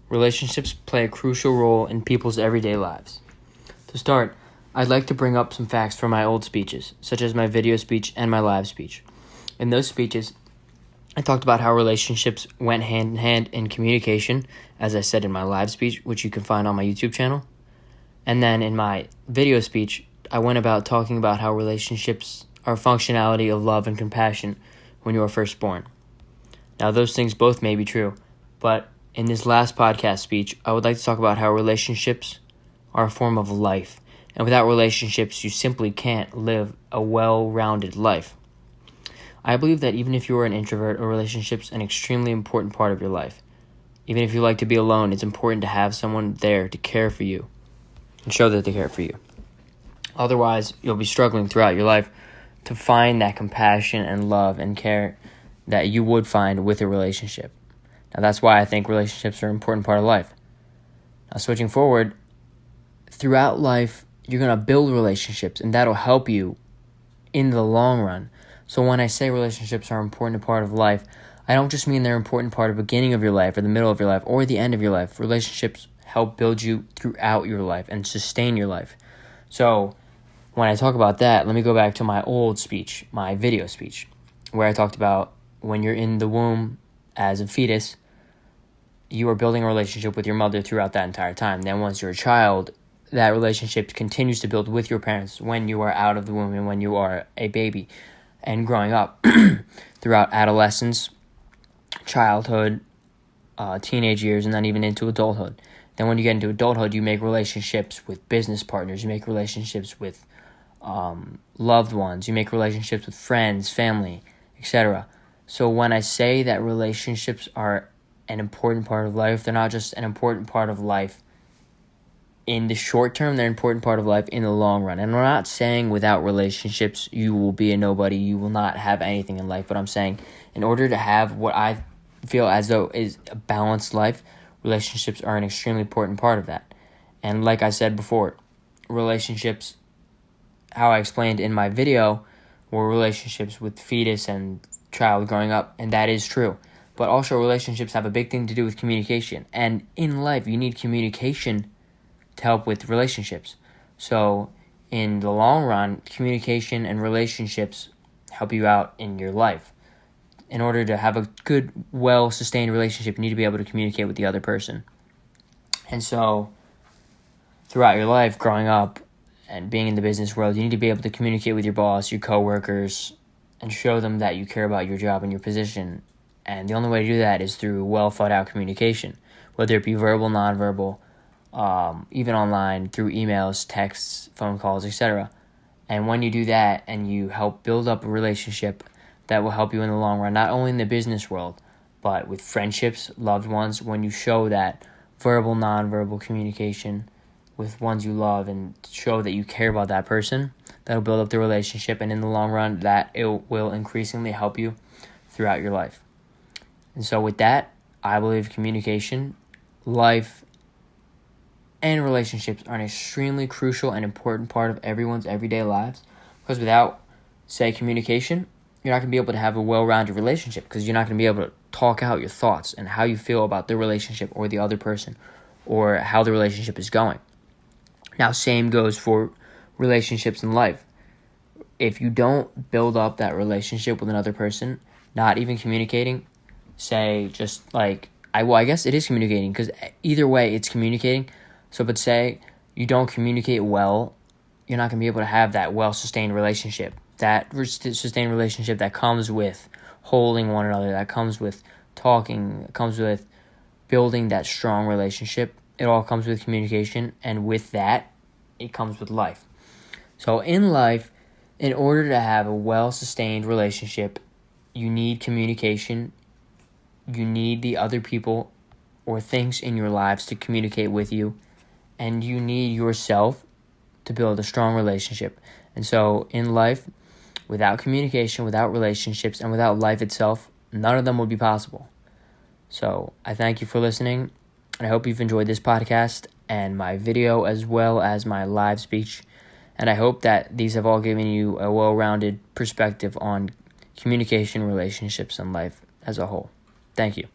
relationships play a crucial role in people's everyday lives. To start, I'd like to bring up some facts from my old speeches, such as my video speech and my live speech. In those speeches, I talked about how relationships went hand in hand in communication, as I said in my live speech, which you can find on my YouTube channel. And then in my video speech, I went about talking about how relationships are functionality of love and compassion when you are first born. Now, those things both may be true, but in this last podcast speech, I would like to talk about how relationships are a form of life. And without relationships, you simply can't live a well-rounded life. I believe that even if you are an introvert, a relationship's an extremely important part of your life. Even if you like to be alone, it's important to have someone there to care for you and show that they care for you. Otherwise, you'll be struggling throughout your life to find that compassion and love and care that you would find with a relationship. Now, that's why I think relationships are an important part of life. Now, switching forward, throughout life, you're going to build relationships, and that'll help you in the long run. So when I say relationships are an important part of life, I don't just mean they're an important part of the beginning of your life or the middle of your life or the end of your life. Relationships help build you throughout your life and sustain your life. So when I talk about that, let me go back to my old speech, my video speech, where I talked about when you're in the womb as a fetus, you are building a relationship with your mother throughout that entire time. Then once you're a child, that relationship continues to build with your parents when you are out of the womb and when you are a baby and growing up throughout adolescence, childhood, teenage years, and then even into adulthood. Then when you get into adulthood, you make relationships with business partners, you make relationships with loved ones, you make relationships with friends, family, etc. So when I say that relationships are an important part of life, they're not just an important part of life in the short term, they're an important part of life in the long run. And we're not saying without relationships you will be a nobody, you will not have anything in life, but I'm saying in order to have what I feel as though is a balanced life, relationships are an extremely important part of that. And like I said before, relationships, how I explained in my video, were relationships with fetus and child growing up, and that is true. But also relationships have a big thing to do with communication. And in life, you need communication to help with relationships. So in the long run, communication and relationships help you out in your life. In order to have a good, well-sustained relationship, you need to be able to communicate with the other person. And so throughout your life, growing up and being in the business world, you need to be able to communicate with your boss, your coworkers, and show them that you care about your job and your position. And the only way to do that is through well-thought-out communication, whether it be verbal, nonverbal, even online, through emails, texts, phone calls, etc. And when you do that and you help build up a relationship, that will help you in the long run, not only in the business world, but with friendships, loved ones, when you show that verbal, nonverbal communication with ones you love and show that you care about that person, that'll build up the relationship, and in the long run, that it will increasingly help you throughout your life. And so with that, I believe communication, life, and relationships are an extremely crucial and important part of everyone's everyday lives, because without, say, communication, you're not going to be able to have a well-rounded relationship, because you're not going to be able to talk out your thoughts and how you feel about the relationship or the other person or how the relationship is going. Now, same goes for relationships in life. If you don't build up that relationship with another person, not even communicating, say just like, I guess it is communicating, because either way it's communicating. So, but say you don't communicate well, you're not going to be able to have that well-sustained relationship. That sustained relationship that comes with holding one another, that comes with talking, that comes with building that strong relationship. It all comes with communication, and with that, it comes with life. So in life, in order to have a well-sustained relationship, you need communication. You need the other people or things in your lives to communicate with you, and you need yourself to build a strong relationship. And so in life, without communication, without relationships, and without life itself, none of them would be possible. So I thank you for listening, and I hope you've enjoyed this podcast and my video as well as my live speech. And I hope that these have all given you a well-rounded perspective on communication, relationships, and life as a whole. Thank you.